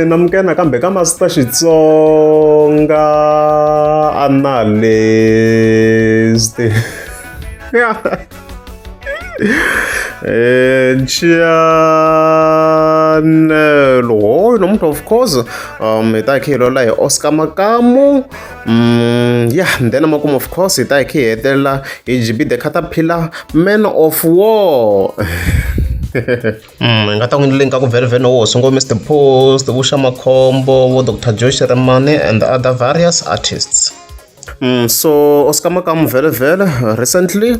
namukena kambe ka Master Xitsonga analyst. Channel nomuntu of course ita khe lo la hi Oscar Makamu then amakumu of course ita khe hetelela hi GB the Caterpillar Man of War. Nga ta n'wi linka ku very no wo songo Mr Post, Vusha Makhombo, wo Dr Joyce Ramane and other various artists. So Oscar Makamu very recently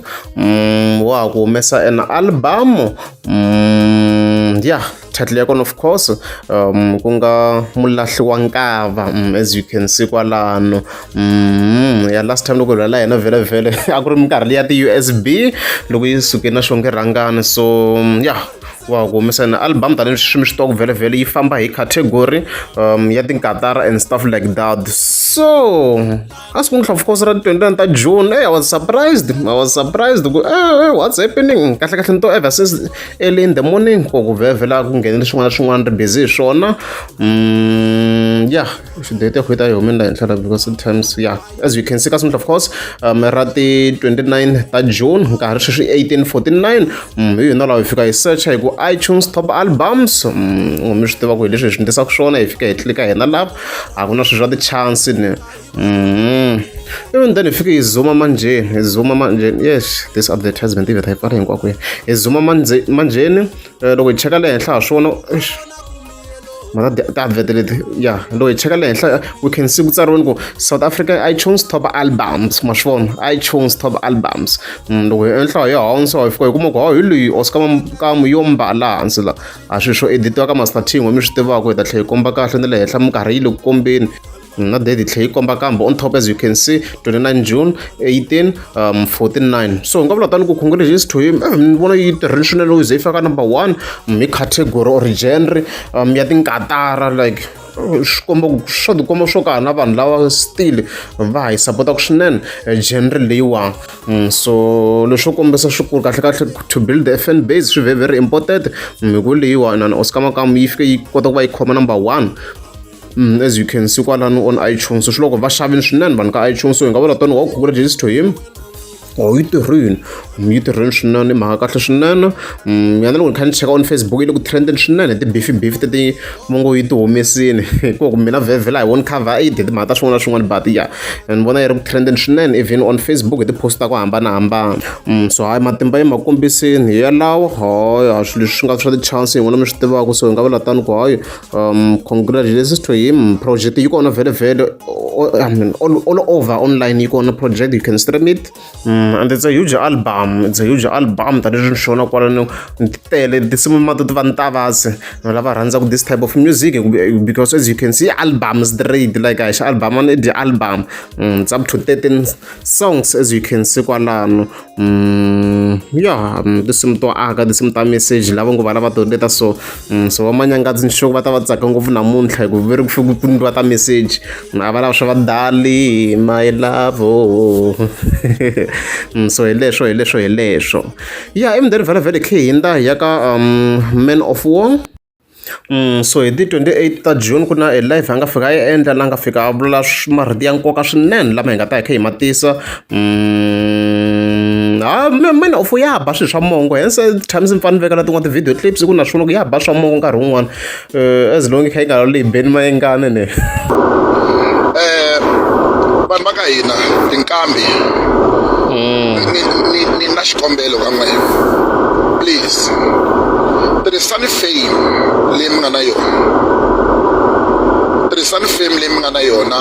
wa ku humesa an album title yakona of course ku nga mulahli wa nkava as you can see kwalano last time loko hi lwela yena vele a ku ri minkarhi leya ti-USB loko yi suke na xonge rhangana so wa ku humesa na album tanihileswi mi swi tiva ku vele yi famba hi category ya tinkatara and stuff like that. So a swi of course ra 29 ta June I was surprised what's happening kahle nto ever since early in the morning ku vele ku nghenile swin'wana ri busy hi swona xidete khwita hi humini la henhla because sometimes as you can see ka of course ra ti 29 ta June nkarhi sweswi 1849 hi yona laha hi fika hi search hi ku iTunes top albums mi swi tiva ku hi leswi hi swi endlisaka swona hi fika hi tlilika hina lava a ku na swilo swa ti-chance even then hi fike hi zuma manjeni yes this advertisement ive ta yi pfala hinkwako hi zuma manjeni loko hi cheka le henhla ha swona loko hi cheka le henhla we can see ku tsariweni ku South Africa iTunes top albums ma swi vona iTunes top albums loko hi endla hi hansi hi fika hi kuma ku hi loyi Oscar Makamu yo mbala hansi la a swilo swo editiwa ka Master Thing mi swi tivaka hi ta tlhela hi komba kahle na le henhla minkarhi yi le ku kombeni na date tlhela yi komba kambe on top as you can see 29 June 1849 so hi nga vula tani ku congratulations to him ni vona yi tirhile swinene yi fika number 1 hi category or genre ya tinkatara like swikomba swa tikomba swo ka na vanhu lava still va hi supportaka swinene genre leyiwa so leswo kombisa swikulu kahle to build the fan base swi very important miku leyiwa na Oscar Makamu yi fike yi kota ku va yi khoma number 1 as you can see kwalano on iTunes so swiloko va xavini swinene vanhu ka iTunes so hi nga vula tani wa congratulations to him yi tirhini swinene mhaka kahle swinene yana loko ni kha ni cheka on Facebook yi le ku trendeni swinene ti-beef teti mongo yi ti humesini hikuva ku mina vhevhela hi one cover 8 timhaka ta swin'wana na swin'wana but ni vona yi ri ku trendeni swinene even on Facebook hi ti-posta ku hambanahambana so hayi matimba yi ma kombisini hi yalawo swilo leswi swi nga swa ti-chance hi n'wana mi swi tivaka so hi nga vula tani ku hayi congratulations to him project yi kona vhele all over online yi kona project you can stream it and it's a huge album tanihileswi ni xona kwalano ni tele tinsimu mato ti va ni tavasi lava rhandzaka this type of music because as you can see albums straight like a album on the album it's up to 13 songs as you can see kwalano tinsimu to aka tinsimu ta message lava ngo lava to leta so va manyangadzi ni sure va ta va tsaka ngopfu namuntlha hi ku veri ku fika ku ndliwa ta message a va lava swa va dali my love so hi leswo even then vele khe hinda ya ka Man of War so hi ti 28 ta June ku na live anga fika yi endla la nga fika a vula marito ya nkoka swinene lama hi nga ta hi kha hi matisa Man of War ya ba swilo swa mongo hence times mi fane vekela tin'wana ti-video clips ku na swona ku ya ba swa mongo nkarhi wun'wana as long kha yi nga leyi beni mayengane ne vanhu va ka hina tinkambi ni na xikombelo ka n'wehe please tirhisani fame leyi mi nga na yona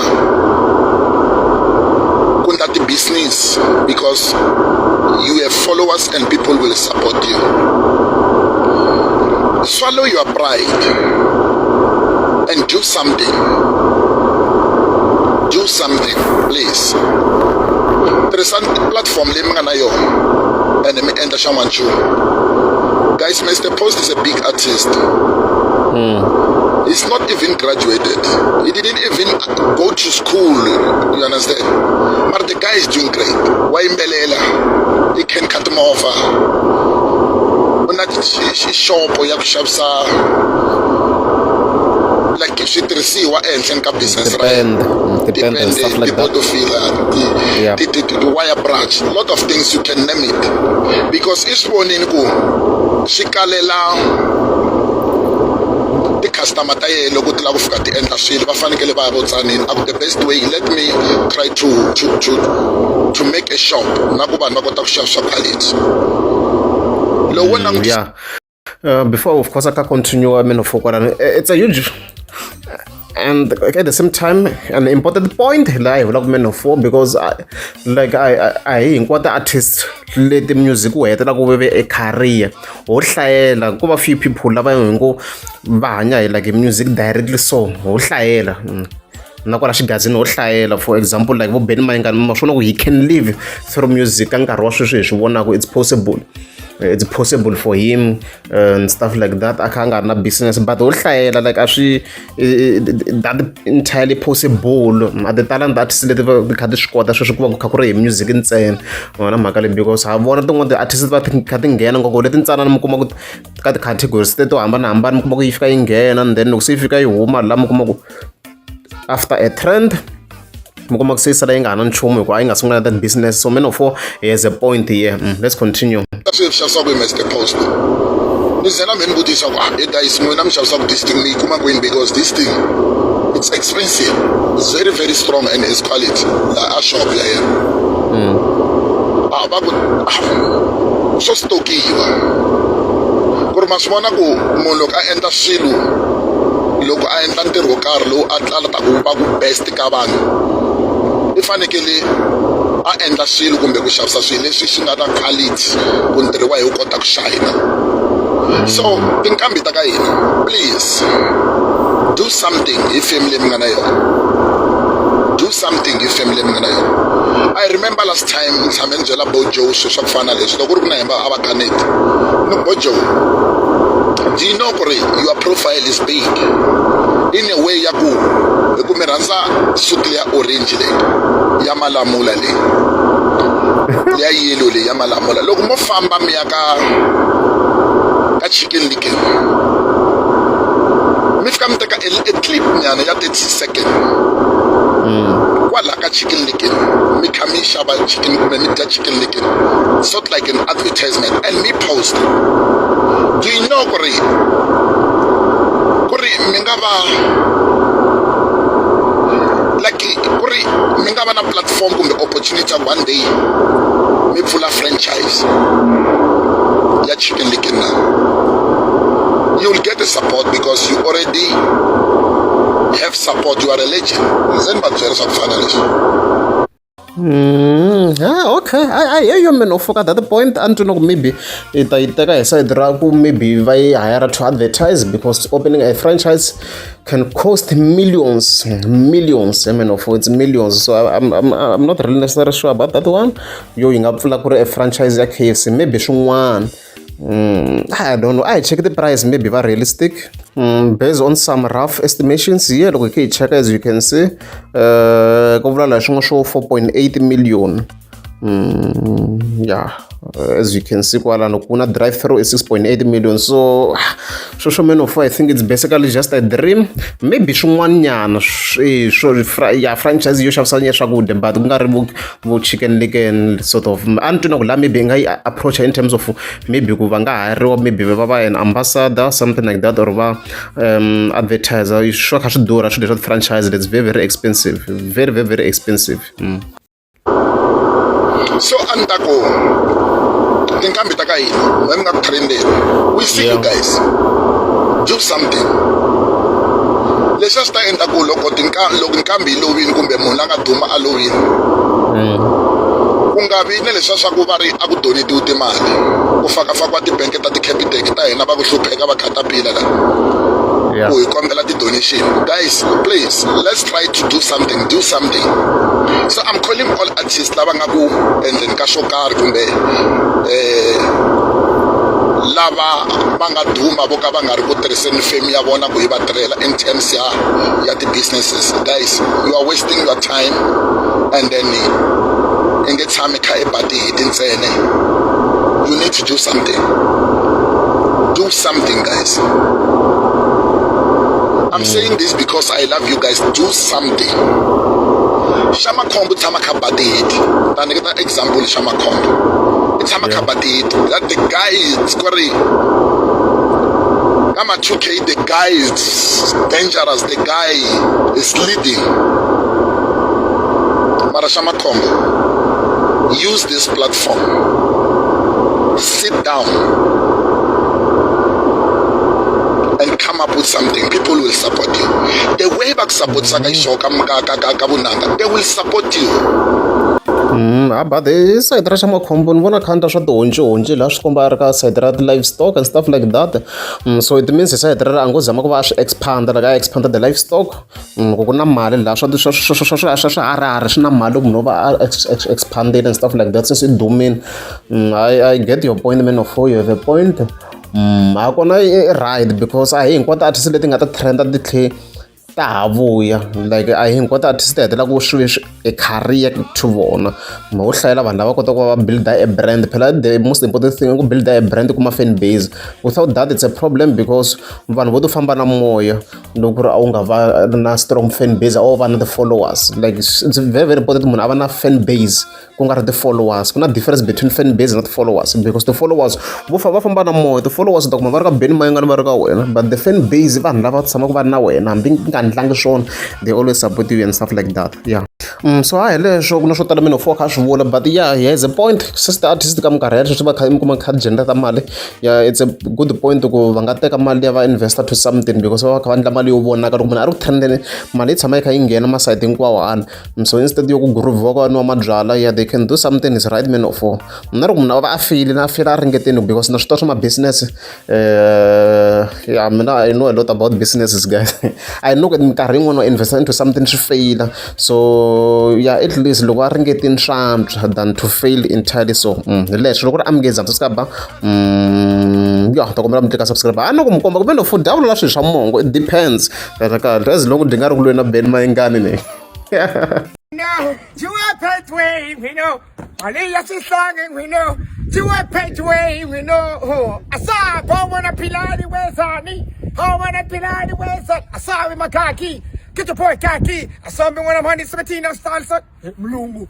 ku endla ti-business because you have followers and people will support you. Swallow your pride and do something please. Tirhisani platform leyi mi nga na yona and mi endla xa n'wanchumu. Guys, Mr. Post is a big artist. He's not even graduated. He didn't even go to school. You understand? But the guy is doing great. Why Mbelela? He can cut him over. na xishopo ya ku xavisa like switirhisiwa ehenhleni ka business ra depend and stuff like that. the wire branch, a lot of things you can name it, because i swi vonini ku swi kalela ti-customer ta yena loko ti lava ku fika ti endla swilo va fanekele va ya vo tsanini. The best way, let me try to make a shop na ku vanhu va kota ku xavisa quality lowu before of course I can continue, I mean, it's a huge and at the same time an important point like because I hinkwato ti-artist leti music wu hetela ku veve a career ho hlayela ku va few people lava hingo va hanya hi like music directly, so ho hlayela na kwala xigazini ho hlayela. For example like vo Benny Mayengani ma swona ku he can live through music ka nkarhi wa sweswi hi swi vonaka it's possible for him and stuff like that. A kha nga ri na business but ho hlayela like a swi that entirely possible. At the talent artists leti va kha ti swi kota sweswi ku va ku kha ku ri hi music ntsena wona mhaka leyi, because ha vona tin'wana ti-artists va kha ti nghena ngopfu leti ntsanana mi kuma ku ka ti-categories to hambanahambana mi kuma ku yi fika yi nghena and then loko se yi fika yi huma laha mi kuma ku after a trend mi kuma ku se yi sala yi nga ha na nchumu hikuva a yi nga sungula that business. So man of he has a point here. Let's continue. swi xavisaka hi Mr Post ni zena mi ni vutisa ku guys n'wina mi xavisaka this thing mi yi kuma kwini, because this thing it's expensive, it's very very strong and it's quality la a shop ya yena va ku swo stokiwa ku ri ma swi vona ku munhu loko a endla swilo, loko a endla ntirho wo karhi lowu a tlata ku va ku best ka vanhu i fanekele a endla swilo kumbe ku xavisa swilo leswi swi nga na quality ku ntirho wa hi wu kota ku shayina. So tinqambi ta ka hina, please do something hi family mi nga na yona, do something hi family mi nga na yona. I remember last time ni tshame ni byela Bojo swilo swa ku fana na leswi loko ku ri ku na himba a va connect ni Bojo, do you know ku ri your profile is big in a way ya ku hi ku mi rhandza suit ya orange leyi ya malamula leyi ya yellow leyi ya malamula. Loko mo famba mi ya ka Chicken Licken mi fika mi teka a clip nyana ya 30 seconds kwala ka Chicken Licken mi kha mi xava chicken kumbe mi dya Chicken Licken, sort like an advertisement and me post. Do you know ku ri mi nga va like ku ri mi nga va na platform kumbe opportunity one day mi pfula franchise ya Chicken Licken na you will get the support because you already have support, you are a legend. Then but there is a finalist. Okay, I hear you, man. At that point, and maybe it side maybe I hire to advertise, because opening a franchise can cost millions. I mean, it's millions. So I'm not really necessarily sure about that one. You up for a franchise case, maybe someone. I don't know. I check the price, maybe very realistic. Based on some rough estimations here, okay, check as you can see. Overall, I show 4.8 million. Yeah, as you can see, Kuala drive through is 6.8 million. So, I think it's basically just a dream. Maybe someone franchise you have some good, but we Chicken Licken sort of. And to know, maybe I approach in terms of maybe maybe an ambassador, something like that, or advertiser. You should do a franchise that's very, very expensive, very, very, very expensive. So Antako, tinqambi ta ka hina mi nga ku trendeni, we see you guys do something. Leswi a swi ta endla ku loko nqambi yi lovile kumbe munhu a nga duma a lovile ku nga vi na leswiya swa ku va ri a ku donetiwe timali ku fakafakiwa tibanki ta ti-Capitec ta hina va ku hlupheka va Caterpillar la ku hi kombela ti-donation. Guys, please, let's try to do something. So I'm calling all artists lava nga ku endleni ka swo karhi kumbe lava va nga duma vo ka va nga ri ku tirhiseni fame ya vona ku hi va tirhela in terms ya ti-businesses. Guys, you are wasting your time and then i nge tshami kha ebati hi tintsene. You need to do something. do something, guys. I'm saying this because I love you guys. Do something. Shamakombo Tamakabadid. And get an example, Shamakombo. Tamakabadid. That the guy is square. I'm at 2K, the guy is dangerous, the guy is leading. Marashama Kombo, use this platform, sit down and come up with something. People will support you. The way back support Sakai Shoka, they will support you. But the side ra Shamakombo ni vona khanda swa tihonci laha swi komba a ri ka side ra livestock and stuff like that. So it means side ra a ngo zama ku va swi expand like a expand the livestock ku na mali laha swa swiharhi swi na mali ku munhu va expanded and stuff like that since it domain. I get your point, man. Of you have a point. A kona right because a hi hinkwato artist leti nga ta trend ti tlhe ta ha vuya like a hi hinkwato artist hetelela ku swi a career to vona ma wo hlayela vanhu lava kota ku va build a brand phela the most important thing ku build a brand kuma fan base. Without that it's a problem because vanhu vo to famba na moya loko ri a wu nga va na strong fan base a va na the followers. Like it's very very important munhu a va na fan base ku nga ri the followers. Ku na difference between fan base and the followers because the followers va famba na moya, the followers ta kuma va ri ka beni mayingani va ri ka wena, but the fan base vanhu lava tshama ku va na wena hambi nga ndlangi swona they always support you and stuff like that. Yeah. So hi leswo ku na swo tala mina focus swi vula, but yeah here's a point. Sister artist ka minkarhi ya sweswi va kha mi kuma kha generate mali. Yeah, it's a good point ku va nga teka mali ya va investor to something because va kha va endla mali yo vonaka loko munhu a ri ku trendeni mali yi tshama yi kha yi nghena masite hinkwawo ana. So instead yo ku groove va ka nwa mabyala, yeah they can do something is right man of all. Na loko munhu a va a feel a ringeteni because na swi tiva swa ma business. Yeah mina I know a lot about businesses guys. I know ku minkarhi yin'wana wa invest into something swi fail. So yeah at least loko a ringetini swantswa than to fail entirely. So leswo loko ri amukeza ska ba yeah ta kombela mi teka subscribe a no ku mi komba ku vendo for download swilo swa mongo it depends kahle as long dinga ri ku lweni na Ben Mayengani ne. No, to a pet way, we know. Malia is singing, we know. To a pet way, we know. I saw a woman a pilari where's Annie. How when a pilari where's that? I saw him a khaki. Get your boy khaki. I saw me when I'm on the 17 of style. Mlungu.